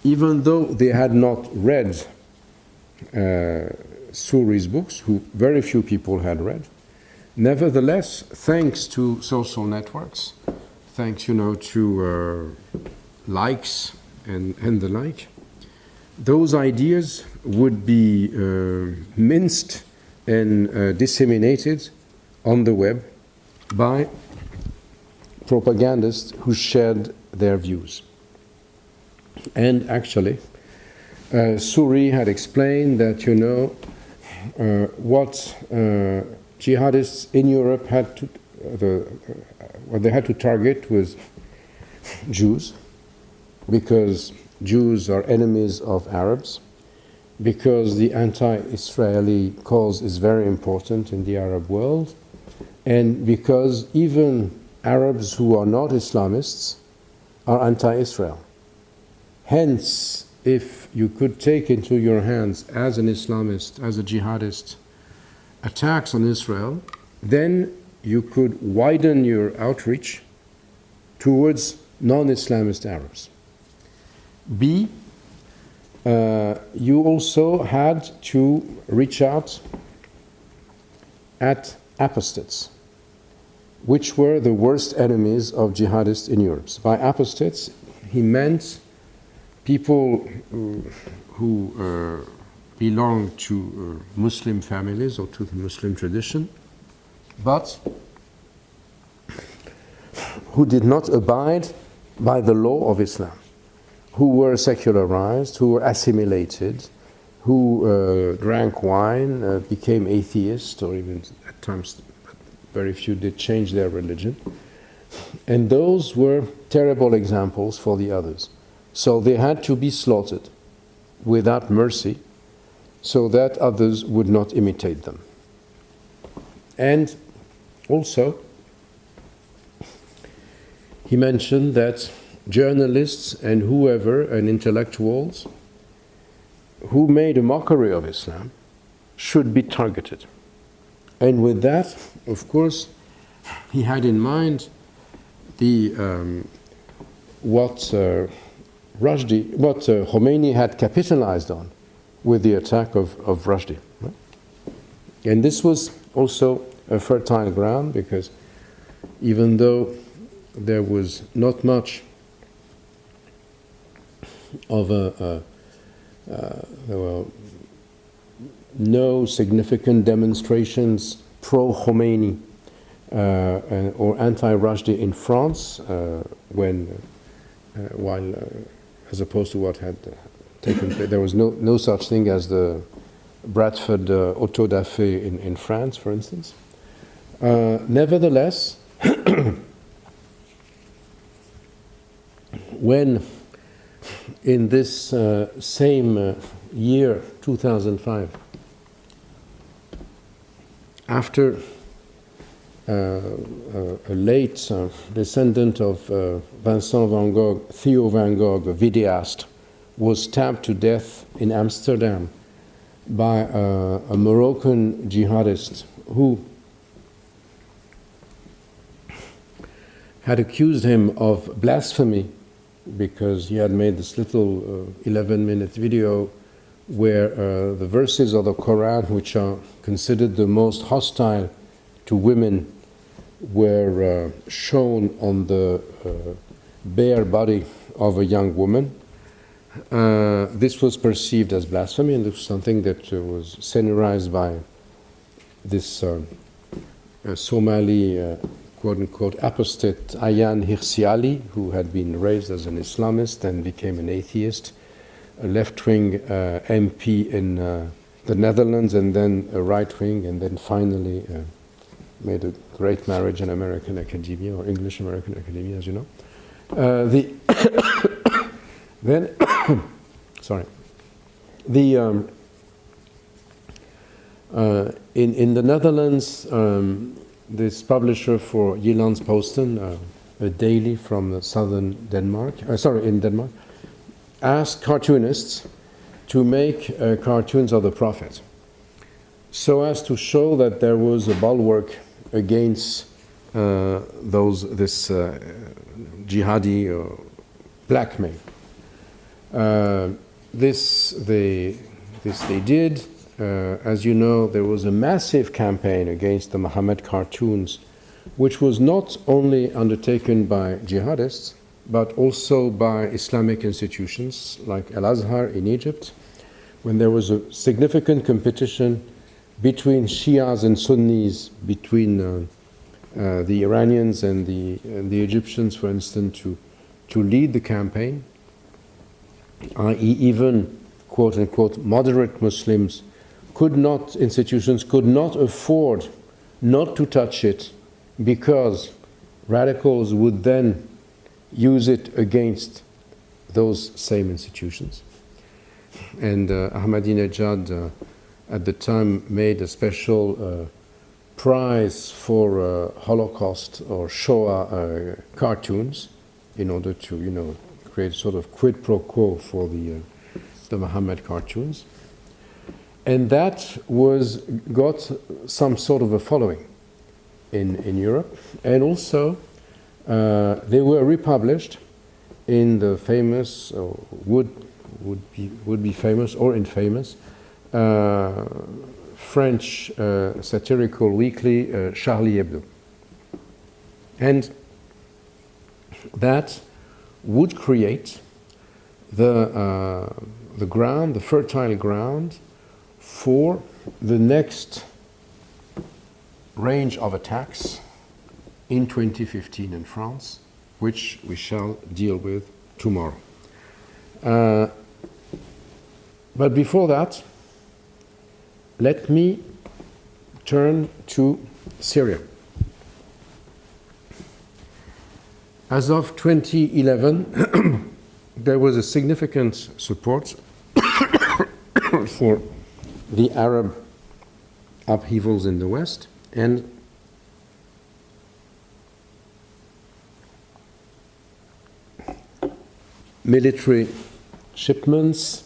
Even though they had not read Suri's books, who very few people had read, nevertheless, thanks to social networks, thanks, to likes and the like, those ideas would be minced and disseminated on the web by propagandists who shared their views. And actually, Suri had explained that, what jihadists in Europe had to, what they had to target was Jews, because Jews are enemies of Arabs, because the anti-Israeli cause is very important in the Arab world, and because even Arabs who are not Islamists are anti-Israel. Hence, if you could take into your hands as an Islamist, as a jihadist, attacks on Israel, then you could widen your outreach towards non-Islamist Arabs. B, you also had to reach out at apostates, which were the worst enemies of jihadists in Europe. By apostates, he meant people who belong to Muslim families or to the Muslim tradition, but who did not abide by the law of Islam, who were secularized, who were assimilated, who drank wine, became atheists, or even at times very few did change their religion. And those were terrible examples for the others. So they had to be slaughtered without mercy so that others would not imitate them. And also, he mentioned that journalists and whoever, and intellectuals, who made a mockery of Islam should be targeted. And with that, of course, he had in mind the what Khomeini had capitalized on with the attack of Rushdie. Right? And this was also a fertile ground, because even though there was not much of there were no significant demonstrations pro-Khomeini or anti-Rushdie in France, while as opposed to what had taken place, there was no such thing as the Bradford auto da fe in France, for instance. Nevertheless, when in this same year, 2005, after a late descendant of Vincent van Gogh, Theo van Gogh, a videast, was stabbed to death in Amsterdam by a Moroccan jihadist who had accused him of blasphemy because he had made this little 11-minute video where the verses of the Quran, which are considered the most hostile to women, were shown on the bare body of a young woman. This was perceived as blasphemy, and this was something that was senior by this Somali quote-unquote apostate Ayaan Hirsi Ali, who had been raised as an Islamist and became an atheist, a left-wing MP in the Netherlands, and then a right-wing, and then finally made a great marriage in American academia, or English American academia, as you know. Then, sorry, in the Netherlands, this publisher for Jyllands-Posten, a daily from southern Denmark, in Denmark, asked cartoonists to make cartoons of the Prophet, so as to show that there was a bulwark against this jihadi blackmail. This they did. As you know, there was a massive campaign against the Muhammad cartoons, which was not only undertaken by jihadists, but also by Islamic institutions like Al-Azhar in Egypt, when there was a significant competition between Shias and Sunnis, between the Iranians and the Egyptians, for instance, to lead the campaign, i.e. even, quote-unquote, moderate Muslims institutions could not afford not to touch it, because radicals would then use it against those same institutions. And Ahmadinejad at the time made a special prize for Holocaust or Shoah cartoons in order to, create sort of quid pro quo for the Muhammad cartoons. And that got some sort of a following in Europe, and also they were republished in the famous, or would be famous or infamous, French satirical weekly Charlie Hebdo. And that would create the fertile ground for the next range of attacks in 2015 in France, which we shall deal with tomorrow. But before that, let me turn to Syria. As of 2011, there was a significant support for the Arab upheavals in the West, and military shipments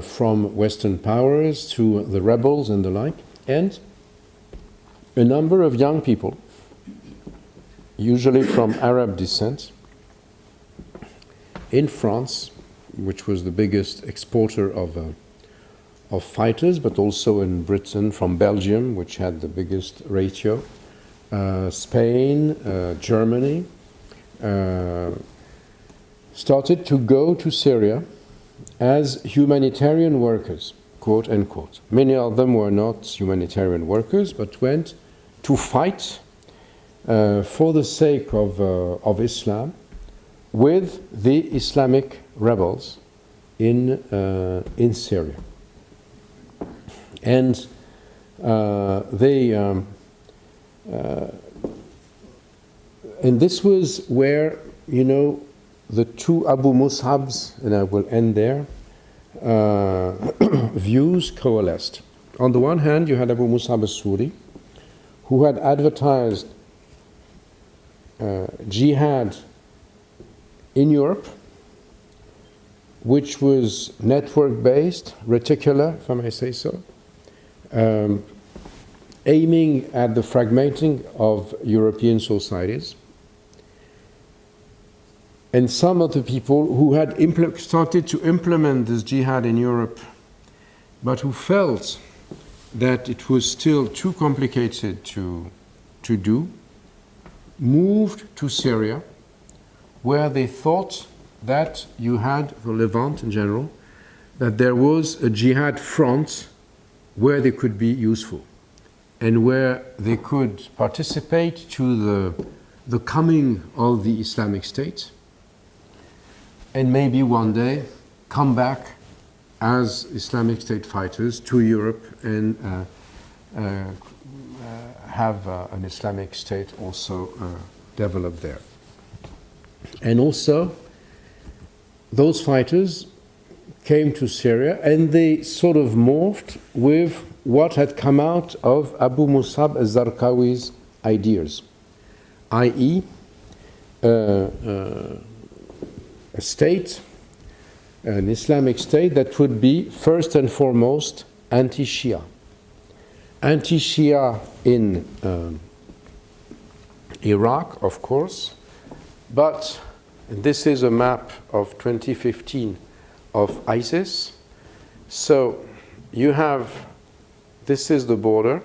from Western powers to the rebels and the like, and a number of young people, usually from Arab descent, in France, which was the biggest exporter of fighters, but also in Britain, from Belgium, which had the biggest ratio, Spain, Germany, started to go to Syria as humanitarian workers, quote unquote. Many of them were not humanitarian workers, but went to fight for the sake of Islam with the Islamic rebels in Syria. And and this was where, the two Abu Mus'abs, and I will end there, views coalesced. On the one hand, you had Abu Mus'ab al-Suri, who had advertised jihad in Europe, which was network-based, reticular, if I may say so, aiming at the fragmenting of European societies. And some of the people who had started to implement this jihad in Europe, but who felt that it was still too complicated to do, moved to Syria, where they thought that you had, for Levant in general, that there was a jihad front where they could be useful and where they could participate to the coming of the Islamic State, and maybe one day come back as Islamic State fighters to Europe and have an Islamic State also develop there. And also, those fighters came to Syria and they sort of morphed with what had come out of Abu Mus'ab al-Zarqawi's ideas, i.e. A state, an Islamic State that would be first and foremost anti-Shia. Anti-Shia in Iraq, of course, but this is a map of 2015 of ISIS. So you have, this is the border,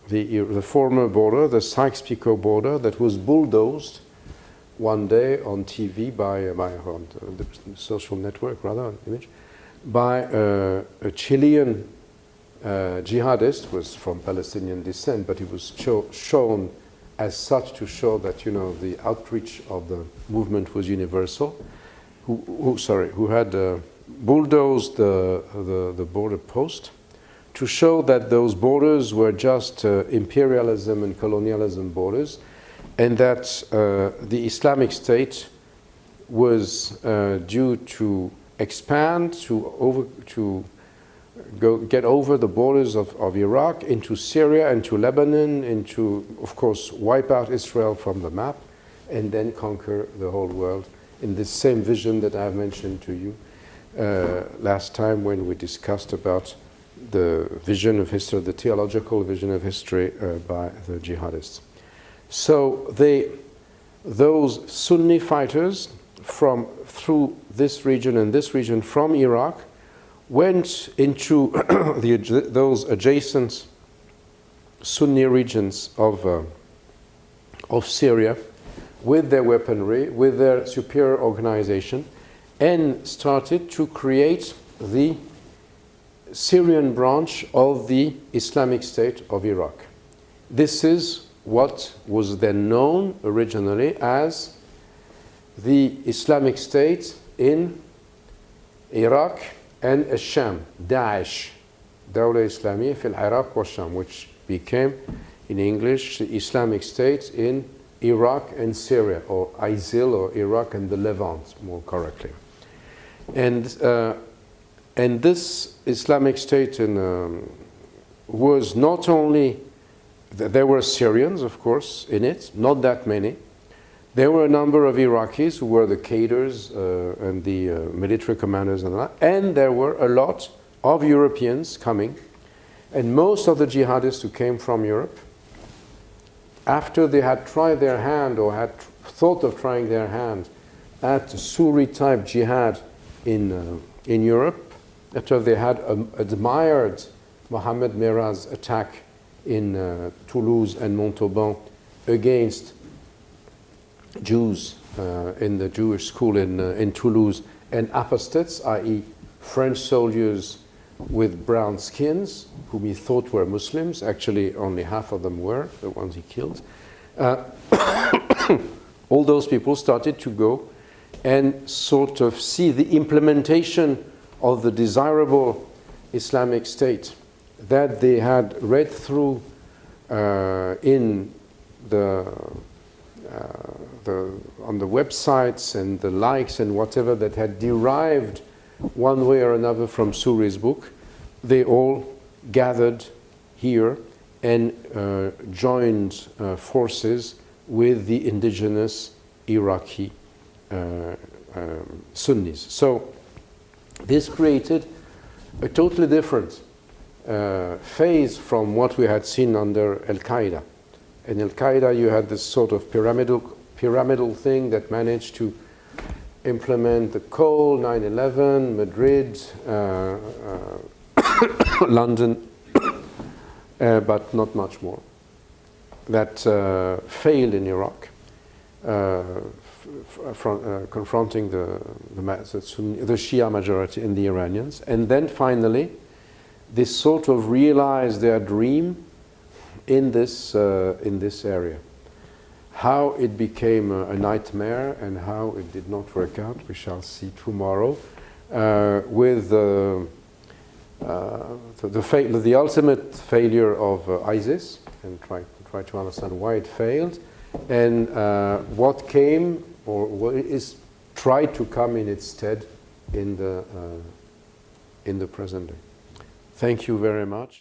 the former border, the Sykes-Picot border that was bulldozed one day on TV on the social network, rather, on image, by a Chilean jihadist, was from Palestinian descent, but he was shown as such to show that, you know, the outreach of the movement was universal, who had bulldozed the border post to show that those borders were just imperialism and colonialism borders, and that the Islamic State was due to expand, to get over the borders of Iraq into Syria, into Lebanon, into, of course, wipe out Israel from the map, and then conquer the whole world in this same vision that I've mentioned to you last time when we discussed about the vision of history, the theological vision of history by the jihadists. So those Sunni fighters through this region and this region from Iraq went into those adjacent Sunni regions of Syria with their weaponry, with their superior organization, and started to create the Syrian branch of the Islamic State of Iraq. This is what was then known originally as the Islamic State in Iraq and Sham, Daesh, Dawla Islamiyya fil Iraq wa Sham, which became in English the Islamic State in Iraq and Syria, or ISIL, or Iraq and the Levant, more correctly. And this Islamic State was not only, there were Syrians, of course, in it, not that many. There were a number of Iraqis who were the cadres and the military commanders and that, and there were a lot of Europeans coming, and most of the jihadists who came from Europe, after they had tried their hand or had thought of trying their hand at Sunni-type jihad in Europe, after they had admired Mohammed Merah's attack in Toulouse and Montauban against Jews in the Jewish school in Toulouse, and apostates, i.e. French soldiers with brown skins, whom he thought were Muslims. Actually, only half of them were, the ones he killed. All those people started to go and sort of see the implementation of the desirable Islamic State that they had read through in on the websites and the likes and whatever that had derived one way or another from Suri's book. They all gathered here and joined forces with the indigenous Iraqi Sunnis. So this created a totally different phase from what we had seen under Al-Qaeda. In Al-Qaeda, you had this sort of pyramidal thing that managed to implement the Ecole, 9/11, Madrid, London, but not much more. That failed in Iraq, confronting the Shia majority and the Iranians, and then finally, they sort of realized their dream in this area. How it became a nightmare and how it did not work out, we shall see tomorrow. With the ultimate failure of ISIS, and try to understand why it failed, and what came or what is tried to come in its stead in the present day. Thank you very much.